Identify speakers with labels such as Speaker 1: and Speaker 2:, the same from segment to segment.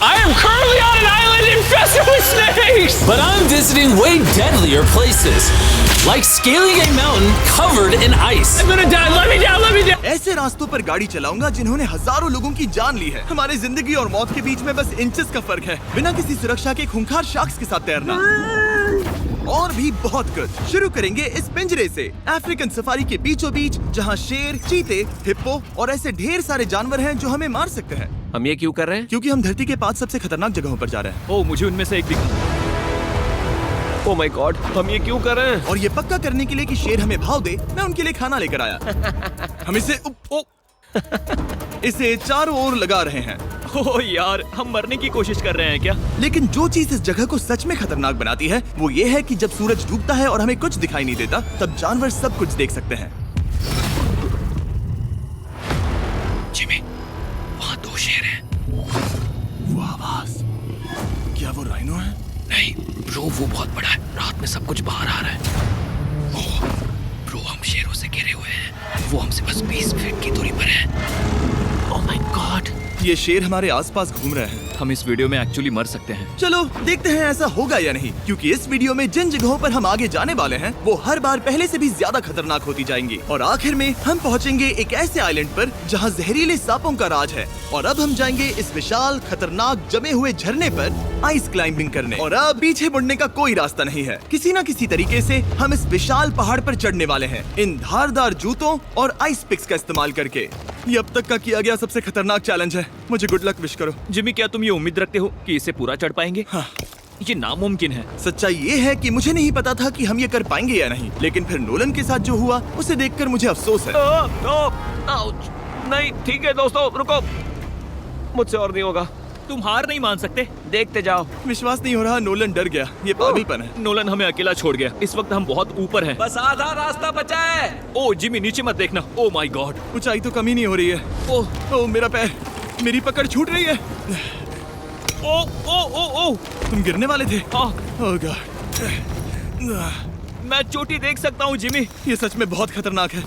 Speaker 1: I am currently on an island infested with snakes!
Speaker 2: But I'm visiting way deadlier places, like scaling a mountain covered in ice.
Speaker 1: I'm gonna die, let me down, let me down!
Speaker 3: ऐसे रास्तों पर गाड़ी चलाऊंगा जिन्होंने हजारों लोगों की जान ली है। हमारी जिंदगी और मौत के बीच में बस इंचेस का फर्क है। बिना किसी सुरक्षा के खूंखार शार्क्स के साथ तैरना और भी बहुत कुछ। शुरू करेंगे इस पिंजरे से, अफ्रीकन सफारी के बीचों बीच, जहाँ शेर, चीते, हिप्पो और ऐसे ढेर सारे जानवर हैं जो हमें मार सकते हैं।
Speaker 4: हम ये क्यों कर रहे हैं?
Speaker 3: क्योंकि हम धरती के 5 सबसे खतरनाक जगहों पर जा रहे हैं।
Speaker 1: ओह, मुझे उनमें से एक दिखा।
Speaker 4: ओह माय गॉड, हम ये क्यों कर रहे हैं?
Speaker 3: और ये पक्का करने के लिए कि शेर हमें भाव दे, मैं उनके लिए खाना लेकर आया। हम इसे चारों ओर लगा रहे हैं।
Speaker 1: ओह यार, हम मरने की कोशिश कर रहे हैं क्या?
Speaker 3: लेकिन जो चीज इस जगह को सच में खतरनाक बनाती है वो ये है कि जब सूरज डूबता है और हमें कुछ दिखाई नहीं देता, तब जानवर सब कुछ देख सकते हैं।
Speaker 4: जिमी, वहाँ 2 शेर हैं।
Speaker 3: वो आवाज, क्या वो राइनो है?
Speaker 4: नहीं ब्रो, वो बहुत बड़ा है। रात में सब कुछ बाहर आ रहा है। ओह ब्रो, हम शेरों से घिरे हुए हैं। वो हमसे बस 20 फीट की दूरी पर है। ओह माय गॉड,
Speaker 3: ये शेर हमारे आसपास घूम रहे हैं।
Speaker 1: हम इस वीडियो में एक्चुअली मर सकते हैं।
Speaker 3: चलो देखते हैं ऐसा होगा या नहीं, क्योंकि इस वीडियो में जिन जगहों पर हम आगे जाने वाले हैं वो हर बार पहले से भी ज्यादा खतरनाक होती जाएंगी। और आखिर में हम पहुंचेंगे एक ऐसे आइलैंड पर जहां जहरीले सांपों का राज है। और अब हम जाएंगे इस विशाल खतरनाक जमे हुए झरने पर आइस क्लाइंबिंग करने। और अब पीछे मुड़ने का कोई रास्ता नहीं है। किसी न किसी तरीके से हम इस विशाल पहाड़ पर चढ़ने वाले हैं, इन धारदार जूतों और आइस पिक्स का इस्तेमाल करके। ये अब तक का किया गया सबसे खतरनाक चैलेंज है। मुझे गुड लक विश करो।
Speaker 1: जिमी, क्या तुम ये उम्मीद रखते हो कि इसे पूरा चढ़ पाएंगे?
Speaker 3: हाँ।
Speaker 1: ये नामुमकिन है।
Speaker 3: सच्चाई ये है कि मुझे नहीं पता था कि हम ये कर पाएंगे या नहीं, लेकिन फिर नोलन के साथ जो हुआ उसे देखकर मुझे अफसोस है।
Speaker 4: आउच। नहीं ठीक है दोस्तों, रुको, मुझसे और नहीं होगा।
Speaker 1: तुम हार नहीं मान सकते।
Speaker 4: देखते जाओ।
Speaker 3: विश्वास नहीं हो रहा, नोलन डर गया। ये पागलपन है।
Speaker 1: नोलन हमें अकेला छोड़ गया। इस वक्त हम बहुत ऊपर हैं।
Speaker 4: बस आधा रास्ता बचा है।
Speaker 1: ओह जिमी, नीचे मत देखना। ओह माय गॉड,
Speaker 3: ऊंचाई तो कमी नहीं हो रही है। ओह मेरा पैर, मेरी पकड़ छूट रही है।
Speaker 1: ओह ओह ओह ओह,
Speaker 3: तुम गिरने वाले थे।
Speaker 1: हाँ,
Speaker 3: ओह गॉड,
Speaker 1: मैं चोटी देख सकता हूँ जिमी।
Speaker 3: ये सच में बहुत खतरनाक है।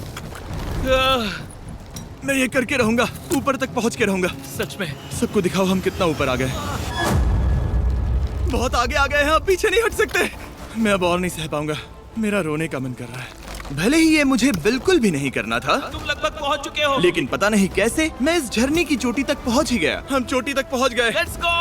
Speaker 3: मैं ये करके रहूंगा, ऊपर तक पहुंच के रहूंगा।
Speaker 1: सच में।
Speaker 3: सबको दिखाओ हम कितना ऊपर आ गए। बहुत आगे आ गए हैं, अब पीछे नहीं हट सकते। मैं अब और नहीं सह पाऊंगा, मेरा रोने का मन कर रहा है। भले ही ये मुझे बिल्कुल भी नहीं करना था,
Speaker 1: तुम लगभग पहुंच चुके हो।
Speaker 3: लेकिन पता नहीं कैसे मैं इस झरने की चोटी तक पहुंच ही गया। हम चोटी तक पहुंच गए।
Speaker 1: Let's go.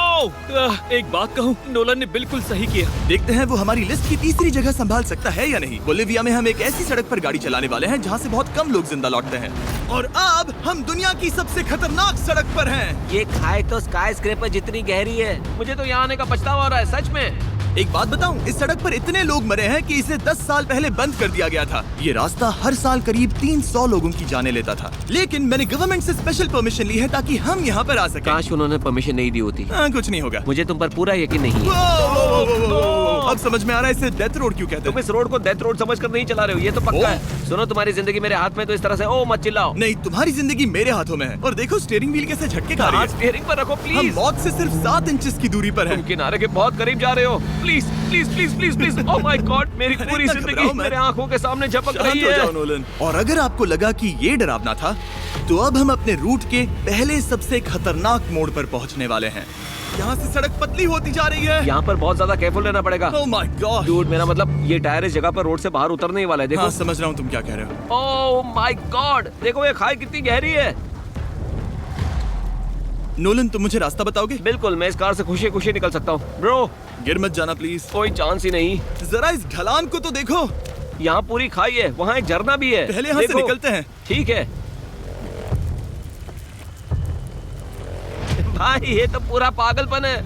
Speaker 1: एक बात कहूँ, नोलन ने बिल्कुल सही किया।
Speaker 3: देखते हैं वो हमारी लिस्ट की तीसरी जगह संभाल सकता है या नहीं। बोलिविया में हम एक ऐसी सड़क पर गाड़ी चलाने वाले हैं जहाँ से बहुत कम लोग जिंदा लौटते हैं। और अब हम दुनिया की सबसे खतरनाक सड़क पर हैं।
Speaker 4: ये खाई तो स्काई स्क्रैपर जितनी गहरी है। मुझे तो यहाँ आने का पछतावा हो रहा है, सच में।
Speaker 3: एक बात बताऊं, इस सड़क पर इतने लोग मरे हैं कि इसे 10 साल पहले बंद कर दिया गया था। ये रास्ता हर साल करीब 300 लोगों की जाने लेता था, लेकिन मैंने गवर्नमेंट से स्पेशल परमिशन ली है ताकि हम यहाँ पर आ सकें।
Speaker 4: काश उन्होंने परमिशन नहीं दी होती।
Speaker 3: कुछ नहीं होगा।
Speaker 4: मुझे तुम पर पूरा यकीन नहीं है।
Speaker 3: अब समझ में आ रहा है इसे डेथ रोड क्यों कहते
Speaker 4: तुम
Speaker 3: हैं।
Speaker 4: इस रोड को डेथ रोड समझकर नहीं चला रहे हो, ये तो पक्का है। सुनो, तुम्हारी जिंदगी मेरे हाथ में, तो इस तरह से ओ मत चिल्लाओ।
Speaker 3: नहीं, तुम्हारी जिंदगी मेरे हाथों में है। और देखो स्टीयरिंग व्हील कैसे झटके खा रही है।
Speaker 4: स्टीयरिंग पर रखो
Speaker 3: हम
Speaker 4: प्लीज।
Speaker 3: मौत से सिर्फ 7 इंचेस की दूरी पर
Speaker 4: तुम
Speaker 3: हैं।
Speaker 4: किनारे के बहुत करीब जा रहे हो। Please please please please please. Oh my God, मेरी
Speaker 3: अरे
Speaker 4: पूरी
Speaker 3: इतना
Speaker 4: जिंदगी
Speaker 3: घबराओ मत।
Speaker 4: मेरे आंखों के सामने झपक
Speaker 3: शांत
Speaker 4: रही
Speaker 3: हो
Speaker 4: है।
Speaker 3: जाओ नोलन। और अगर आपको लगा कि ये डरावना था, तो अब हम अपने रूट के पहले सबसे खतरनाक मोड़ पर पहुंचने वाले हैं। यहाँ से सड़क पतली होती जा रही है।
Speaker 4: यहाँ पर बहुत ज्यादा केयरफुल रहना पड़ेगा।
Speaker 3: Oh my God.
Speaker 4: डूड, मेरा मतलब ये टायर इस जगह पर रोड से बाहर उतरने ही वाला है। देखो।
Speaker 3: हाँ, समझ रहा हूँ तुम क्या कह रहे हो।
Speaker 4: ओह माय गॉड, देखो ये खाई कितनी गहरी है।
Speaker 3: नोलन, तुम मुझे रास्ता बताओगे?
Speaker 4: बिल्कुल, मैं इस कार से खुशी खुशी निकल सकता हूँ। ब्रो,
Speaker 3: गिर मत जाना प्लीज।
Speaker 4: कोई चांस ही नहीं।
Speaker 3: जरा इस ढलान को तो देखो।
Speaker 4: यहाँ पूरी खाई है, वहाँ एक झरना भी है।
Speaker 3: पहले यहाँ से
Speaker 4: देखो।
Speaker 3: निकलते हैं।
Speaker 4: ठीक है भाई, ये तो पूरा पागलपन है।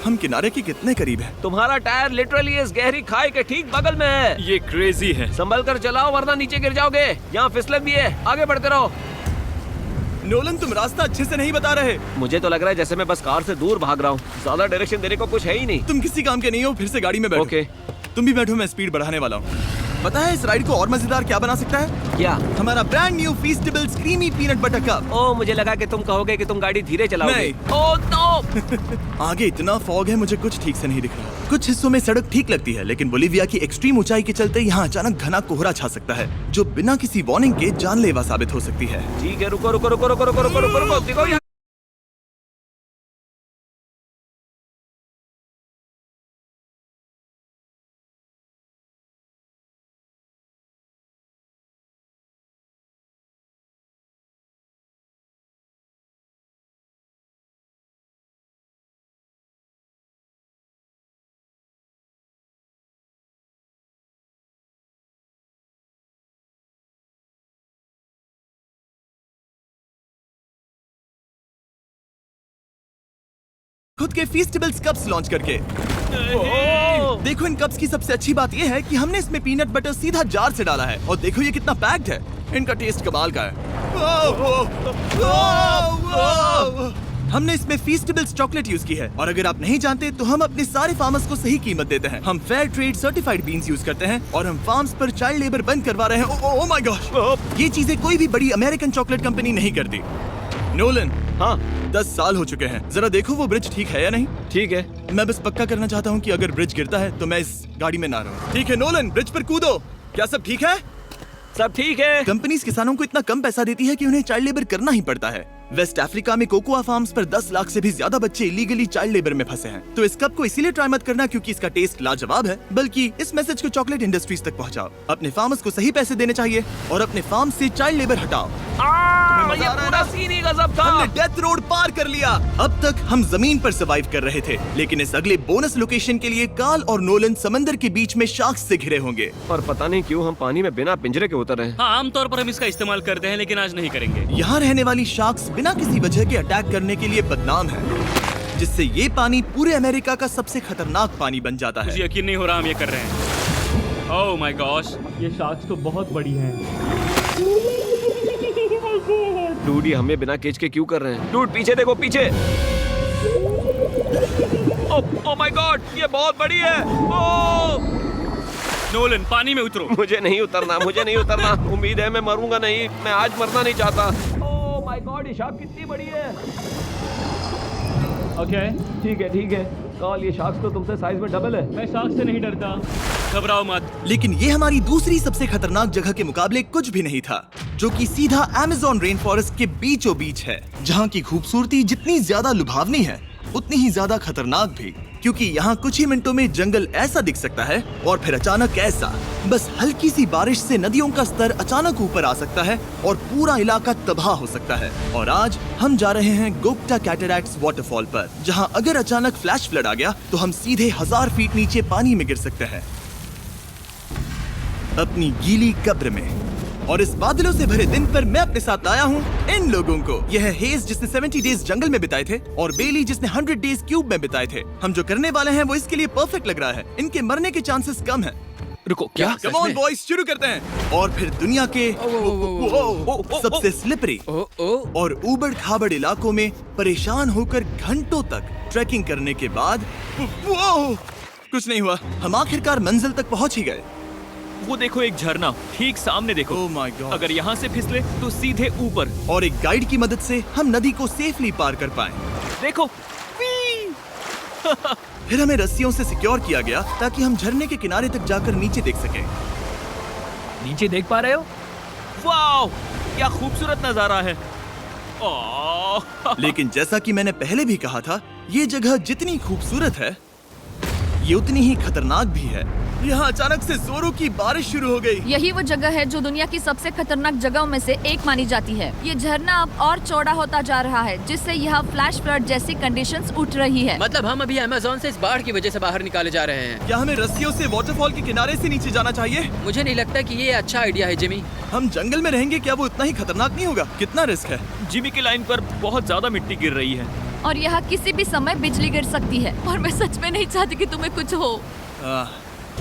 Speaker 3: हम किनारे के कितने करीब हैं?
Speaker 4: तुम्हारा टायर लिटरली इस गहरी खाई के ठीक बगल में है।
Speaker 1: ये क्रेजी है।
Speaker 4: संभल कर चलाओ वरना नीचे गिर जाओगे। यहाँ फिसलन भी है, आगे बढ़ते रहो।
Speaker 3: नोलन, तुम रास्ता अच्छे से नहीं बता रहे।
Speaker 4: मुझे तो लग रहा है जैसे मैं बस कार से दूर भाग रहा हूँ। ज्यादा डायरेक्शन देने को कुछ है ही नहीं।
Speaker 3: तुम किसी काम के नहीं हो, फिर से गाड़ी में बैठो।
Speaker 4: ओके।
Speaker 3: तुम भी बैठो, मैं स्पीड बढ़ाने वाला हूँ। पता है इस राइड को और मजेदार क्या बना सकता है?
Speaker 4: क्या?
Speaker 3: हमारा brand new Feastable creamy peanut butter cup.
Speaker 4: Oh, मुझे लगा कि तुम कहोगे कि तुम गाड़ी धीरे चलाओगे।
Speaker 3: नहीं।
Speaker 4: Oh no.
Speaker 3: आगे इतना फॉग है, मुझे कुछ ठीक से नहीं दिख रहा। कुछ हिस्सों में सड़क ठीक लगती है, लेकिन बोलिविया की एक्सट्रीम ऊंचाई के चलते यहाँ अचानक घना कोहरा छा सकता है, जो बिना किसी वार्निंग के जानलेवा साबित हो सकती है।
Speaker 4: ठीक है, रुको रुको रुको रुको रुको रुको रुको रुको, देखो यहाँ
Speaker 3: खुद के फीस्टेबल्स कप्स लॉन्च करके।
Speaker 1: नहीं।
Speaker 3: देखो इन कप्स की सबसे अच्छी बात ये है कि हमने इसमें पीनट बटर सीधा जार से डाला है और देखो ये कितना पैक्ड है। इनका टेस्ट कमाल का है। हमने इसमें फीस्टेबल्स चॉकलेट यूज की है और अगर आप नहीं जानते तो हम अपने सारे फार्मर्स को सही कीमत देते हैं। हम fair trade certified beans use करते हैं और हम फार्म्स पर चाइल्ड लेबर बंद करवा रहे हैं। ओह माय गॉश, ये चीजें कोई भी बड़ी अमेरिकन चॉकलेट कंपनी नहीं करती। नोलन,
Speaker 1: हाँ
Speaker 3: 10 साल हो चुके हैं, जरा देखो वो ब्रिज ठीक है या नहीं।
Speaker 1: ठीक है।
Speaker 3: मैं बस पक्का करना चाहता हूँ कि अगर ब्रिज गिरता है तो मैं इस गाड़ी में ना रहूं। ठीक है नोलन, ब्रिज पर कूदो। क्या सब ठीक है?
Speaker 1: सब ठीक है।
Speaker 3: कंपनीज किसानों को इतना कम पैसा देती है कि उन्हें चाइल्ड लेबर करना ही पड़ता है। वेस्ट अफ्रीका में कोकोआ फार्म्स पर 10 लाख से भी ज्यादा बच्चे इलीगली चाइल्ड लेबर में फंसे हैं। तो इस कप को इसीलिए ट्राई मत करना क्योंकि इसका टेस्ट लाजवाब है, बल्कि इस मैसेज को चॉकलेट इंडस्ट्रीज तक पहुंचाओ। अपने फार्मर्स को सही पैसे देने चाहिए और अपने फार्म से चाइल्ड लेबर हटाओ।
Speaker 1: ये पूरा सीन ही गजब था।
Speaker 3: हमने डेथ रोड पार कर लिया। अब तक हम जमीन पर सर्वाइव कर रहे थे, लेकिन इस अगले बोनस लोकेशन के लिए कार्ल और नोलन समंदर के बीच में शार्क्स से घिरे होंगे।
Speaker 5: और पता नहीं क्यों हम पानी में बिना पिंजरे के उतर रहे हैं।
Speaker 1: हाँ, आमतौर पर हम इसका इस्तेमाल करते हैं लेकिन आज नहीं करेंगे।
Speaker 3: यहाँ रहने वाली शार्क्स बिना किसी वजह के अटैक करने के लिए बदनाम है, जिससे ये पानी पूरे अमेरिका का सबसे खतरनाक पानी बन जाता
Speaker 1: मुझे
Speaker 3: है।
Speaker 1: यकीन नहीं हो रहा हम ये कर रहे हैं। ओह माय गॉश, ये शार्क्स तो बहुत बड़ी हैं।
Speaker 5: डूड ये हमें बिना केज के क्यों कर रहे हैं? डूड पीछे देखो पीछे।
Speaker 1: ओह माय गॉड, ये बहुत बड़ी है। ओह नोलन, पानी में उतरो।
Speaker 5: मुझे नहीं उतरना, मुझे नहीं उतरना। उम्मीद है मैं मरूंगा नहीं। मैं आज मरना नहीं चाहता। ओह माय गॉड, ये शार्क कितनी बड़ी है।
Speaker 1: ओके,
Speaker 5: ठीक है। कार्ल ये शार्क तो तुमसे साइज में डबल है।
Speaker 1: मैं शार्क से नहीं डरता, घबराओ मत।
Speaker 3: लेकिन ये हमारी दूसरी सबसे खतरनाक जगह के मुकाबले कुछ भी नहीं था, जो कि सीधा अमेज़न रेन फॉरेस्ट के बीचों बीच है, जहाँ की खूबसूरती जितनी ज्यादा लुभावनी है उतनी ही ज्यादा खतरनाक भी, क्योंकि यहाँ कुछ ही मिनटों में जंगल ऐसा दिख सकता है और फिर अचानक ऐसा। बस हल्की सी बारिश से नदियों का स्तर अचानक ऊपर आ सकता है और पूरा इलाका तबाह हो सकता है। और आज हम जा रहे हैं गोक्टा कैटरैक्ट्स वाटरफॉल पर, जहाँ अगर अचानक फ्लैश फ्लड आ गया तो हम सीधे 1000 फीट नीचे पानी में गिर सकते हैं, अपनी गीली कब्र में। और इस बादलों से भरे दिन पर मैं अपने साथ लाया हूँ इन लोगों को। यह है हेज जिसने 70 डेज जंगल में बिताए थे और बेली जिसने 100 डेज क्यूब में बिताए थे। हम जो करने वाले हैं वो इसके लिए परफेक्ट लग रहा है। इनके मरने के चांसेस कम हैं।
Speaker 1: रुको, क्या?
Speaker 3: कम ऑन बॉयज, शुरू करते हैं। और फिर दुनिया के सबसे स्लिपरी और ऊबड़ खाबड़ इलाकों में परेशान होकर घंटों तक ट्रैकिंग करने के बाद कुछ नहीं हुआ, हम आखिरकार मंजिल तक पहुंच ही गए।
Speaker 1: वो देखो, एक झरना ठीक सामने देखो।
Speaker 3: ओह माय गॉड,
Speaker 1: अगर यहाँ से फिसले तो सीधे ऊपर।
Speaker 3: और एक गाइड की मदद से हम नदी को सेफली पार कर पाए।
Speaker 1: देखो।
Speaker 3: फिर हमें रस्सियों से सिक्योर किया गया ताकि हम झरने के किनारे तक जाकर नीचे देख सकें।
Speaker 1: नीचे देख पा रहे हो? वाओ, क्या खूबसूरत नजारा है। ओह।
Speaker 3: लेकिन जैसा कि मैंने पहले भी कहा था, ये जगह जितनी खूबसूरत है ये उतनी ही खतरनाक भी है। यहाँ अचानक से जोरों की बारिश शुरू हो गई।
Speaker 6: यही वो जगह है जो दुनिया की सबसे खतरनाक जगहों में से एक मानी जाती है। ये झरना अब और चौड़ा होता जा रहा है, जिससे यहाँ फ्लैश फ्लड जैसी कंडीशंस उठ रही है।
Speaker 4: मतलब हम अभी अमेज़न से इस बाढ़ की वजह से बाहर निकाले जा रहे हैं।
Speaker 3: क्या हमें रस्सियों से वाटरफॉल के किनारे से नीचे जाना चाहिए?
Speaker 4: मुझे नहीं लगता कि ये अच्छा आइडिया है जिमी।
Speaker 3: हम जंगल में रहेंगे, क्या वो इतना ही खतरनाक नहीं होगा? कितना रिस्क है।
Speaker 1: जिमी की लाइन पर बहुत ज्यादा मिट्टी गिर रही है
Speaker 6: और यहाँ किसी भी समय बिजली गिर सकती है और मैं सच में नहीं चाहती कि तुम्हें कुछ हो।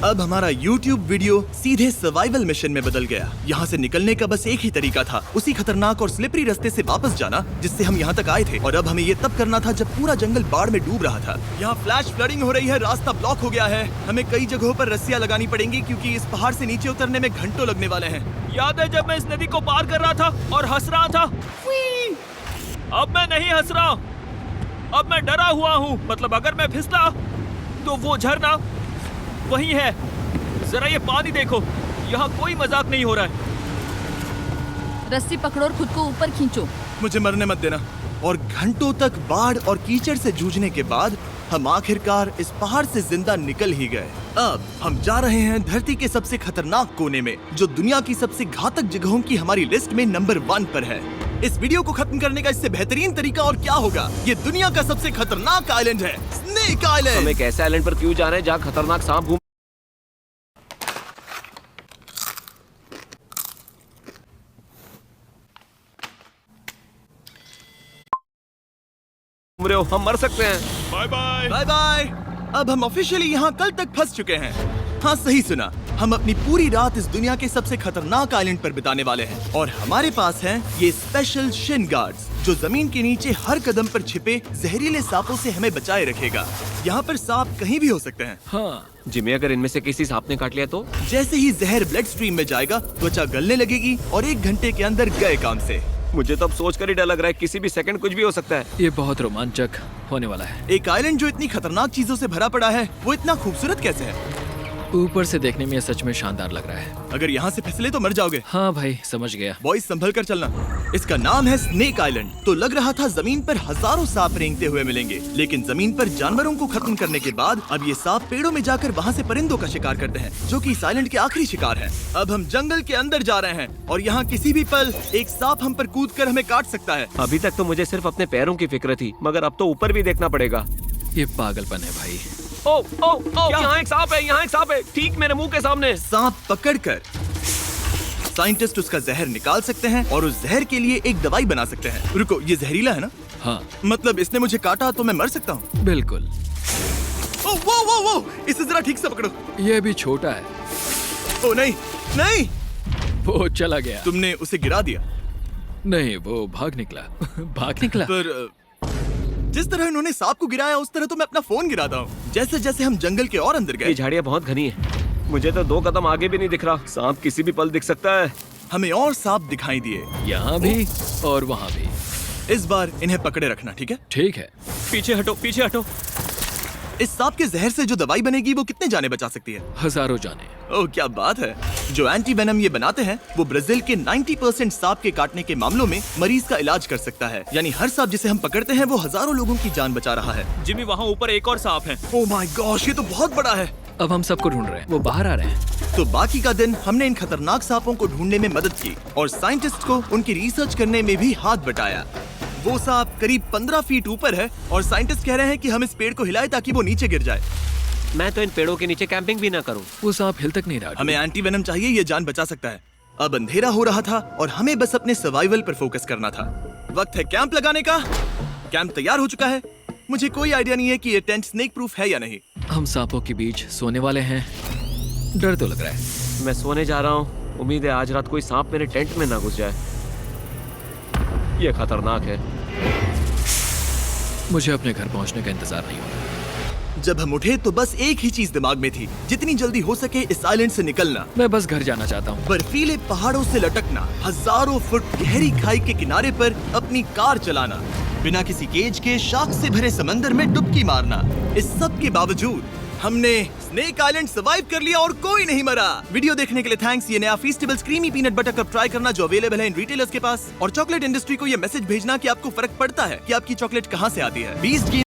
Speaker 3: अब हमारा YouTube वीडियो सीधे सर्वाइवल मिशन में बदल गया। यहाँ से निकलने का बस एक ही तरीका था, उसी खतरनाक और स्लिपरी रास्ते से वापस जाना जिससे हम यहाँ तक आए थे। और अब हमें ये तब करना था जब पूरा जंगल बाढ़ में डूब रहा था। यहाँ फ्लैश फ्लडिंग हो रही है, रास्ता ब्लॉक हो गया है। हमें कई जगहों पर रस्सियाँ लगानी पड़ेंगी क्योंकि इस पहाड़ से नीचे उतरने में घंटों लगने वाले हैं।
Speaker 1: याद है जब मैं इस नदी को पार कर रहा था और हंस रहा था? अब मैं नहीं हंस रहा, अब मैं डरा हुआ हूँ। मतलब अगर मैं फिसला तो वो झरना वही है। जरा ये पानी देखो, यहाँ कोई मजाक नहीं हो रहा है।
Speaker 6: रस्सी पकड़ो और खुद को ऊपर खींचो।
Speaker 3: मुझे मरने मत देना। और घंटों तक बाढ़ और कीचड़ से जूझने के बाद हम आखिरकार इस पहाड़ से जिंदा निकल ही गए। अब हम जा रहे हैं धरती के सबसे खतरनाक कोने में, जो दुनिया की सबसे घातक जगहों की हमारी लिस्ट में नंबर 1 पर है। इस वीडियो को खत्म करने का इससे बेहतरीन तरीका और क्या होगा? ये दुनिया का सबसे खतरनाक आइलैंड है, स्नेक आइलैंड।
Speaker 5: हम एक ऐसे आइलैंड पर क्यों जा रहे हैं जहाँ खतरनाक सांप घूम रहे हो, हम मर सकते हैं।
Speaker 1: Bye bye.
Speaker 3: Bye bye. अब हम ऑफिशियली यहाँ कल तक फंस चुके हैं। हाँ, सही सुना। हम अपनी पूरी रात इस दुनिया के सबसे खतरनाक आइलैंड पर बिताने वाले हैं और हमारे पास हैं ये स्पेशल शिन गार्ड्स जो जमीन के नीचे हर कदम पर छिपे जहरीले सांपों से हमें बचाए रखेगा। यहाँ पर सांप कहीं भी हो सकते हैं।
Speaker 5: हाँ जिमी, अगर इनमें से किसी सांप ने काट लिया तो?
Speaker 3: जैसे ही जहर ब्लड स्ट्रीम में जाएगा, त्वचा गलने लगेगी और 1 घंटे के अंदर गए काम से।
Speaker 5: मुझे तो अब सोच कर ही डर लग रहा है, किसी भी सेकंड कुछ भी हो सकता है।
Speaker 4: ये बहुत रोमांचक होने वाला है।
Speaker 3: एक आइलैंड जो इतनी खतरनाक चीजों से भरा पड़ा है, वो इतना खूबसूरत कैसे है?
Speaker 4: ऊपर से देखने में ये सच में शानदार लग रहा है।
Speaker 3: अगर यहाँ से फिसले तो मर जाओगे।
Speaker 4: हाँ भाई, समझ गया।
Speaker 3: बॉयज, संभल कर चलना। इसका नाम है स्नेक आइलैंड। तो लग रहा था जमीन पर हजारों सांप रेंगते हुए मिलेंगे, लेकिन जमीन पर जानवरों को खत्म करने के बाद अब ये सांप पेड़ों में जाकर वहाँ से परिंदों का शिकार करते हैं, जो कि इस आइलैंड के आखिरी शिकार है। अब हम जंगल के अंदर जा रहे हैं और यहाँ किसी भी पल एक सांप हम पर कूद कर हमें काट सकता है।
Speaker 5: अभी तक तो मुझे सिर्फ अपने पैरों की फिक्र थी, मगर अब तो ऊपर भी देखना पड़ेगा।
Speaker 4: ये पागलपन है भाई।
Speaker 5: ओ ओ ओ, यहाँ एक सांप है, यहाँ एक सांप है, ठीक मेरे मुंह के सामने।
Speaker 3: सांप पकड़कर साइंटिस्ट उसका जहर निकाल सकते हैं और उस जहर के लिए एक दवाई बना सकते हैं। रुको, ये जहरीला है ना?
Speaker 4: हाँ
Speaker 3: मतलब इसने मुझे काटा तो मैं मर सकता हूँ?
Speaker 4: बिल्कुल।
Speaker 3: ओ, वो, इसे जरा ठीक से पकड़ो।
Speaker 4: ये भी छोटा है।
Speaker 3: ओ नहीं, नहीं,
Speaker 4: वो चला गया।
Speaker 3: तुमने उसे गिरा दिया।
Speaker 4: नहीं, वो भाग निकला। भाग निकला।
Speaker 3: पर जिस तरह इन्होंने सांप को गिराया, उस तरह तो मैं अपना फोन गिराता हूँ। जैसे जैसे हम जंगल के और अंदर
Speaker 5: ये
Speaker 3: गए,
Speaker 5: झाड़ियाँ बहुत घनी है, मुझे तो 2 कदम आगे भी नहीं दिख रहा। सांप किसी भी पल दिख सकता है।
Speaker 3: हमें और सांप दिखाई दिए।
Speaker 4: यहाँ भी और वहाँ भी।
Speaker 3: इस बार इन्हें पकड़े रखना, ठीक है?
Speaker 4: ठीक है।
Speaker 1: पीछे हटो, पीछे हटो।
Speaker 3: इस सांप के जहर से जो दवाई बनेगी वो कितने जाने बचा सकती है?
Speaker 4: हजारों जाने।
Speaker 3: ओह, क्या बात है। जो एंटी वेनम ये बनाते हैं वो ब्राजील के 90% सांप के काटने के मामलों में मरीज का इलाज कर सकता है। यानी हर सांप जिसे हम पकड़ते हैं वो हजारों लोगों की जान बचा रहा है।
Speaker 1: जिमी, वहाँ ऊपर एक और सांप है।
Speaker 3: ओह माय गॉश, ये तो बहुत बड़ा है।
Speaker 4: अब हम सबको ढूंढ रहे हैं। वो बाहर आ रहे हैं।
Speaker 3: तो बाकी का दिन हमने इन खतरनाक सांपों को ढूंढने में मदद की और साइंटिस्ट को उनकी रिसर्च करने में भी हाथ बटाया। वो सांप करीब 15 फीट ऊपर है और साइंटिस्ट कह रहे हैं कि हम इस पेड़ को हिलाएं ताकि वो नीचे गिर जाए।
Speaker 5: मैं तो इन पेड़ों के नीचे कैंपिंग भी ना करूं।
Speaker 4: वो सांप हिल तक नहीं रहा।
Speaker 3: हमें एंटी वेनम चाहिए, ये जान बचा सकता है। अब अंधेरा हो रहा था और हमें बस अपने सर्वाइवल पर फोकस करना था। वक्त है कैंप लगाने का। कैंप तैयार हो चुका है। मुझे कोई आइडिया नहीं है कि ये टेंट स्नेक प्रूफ है या नहीं।
Speaker 4: हम सांपों के बीच सोने वाले हैं। डर तो लग रहा है।
Speaker 5: मैं सोने जा रहा हूँ। उम्मीद है आज रात कोई सांप मेरे टेंट में ना घुस जाए। ये खतरनाक है।
Speaker 4: मुझे अपने घर पहुंचने का इंतजार नहीं हो रहा।
Speaker 3: जब हम उठे तो बस एक ही चीज दिमाग में थी, जितनी जल्दी हो सके इस आइलैंड से निकलना।
Speaker 4: मैं बस घर जाना चाहता हूँ।
Speaker 3: बर्फीले पहाड़ों से लटकना, हजारों फुट गहरी खाई के किनारे पर अपनी कार चलाना, बिना किसी केज के शार्क से भरे समंदर में डुबकी मारना। इस सब के बावजूद हमने स्नेक आइलैंड सर्वाइव कर लिया और कोई नहीं मरा। वीडियो देखने के लिए थैंक्स। ये नया Feastables creamy peanut butter cup try करना जो अवेलेबल है इन रिटेलर्स के पास, और चॉकलेट इंडस्ट्री को ये मैसेज भेजना कि आपको फर्क पड़ता है कि आपकी चॉकलेट कहाँ से आती है। बीस्ट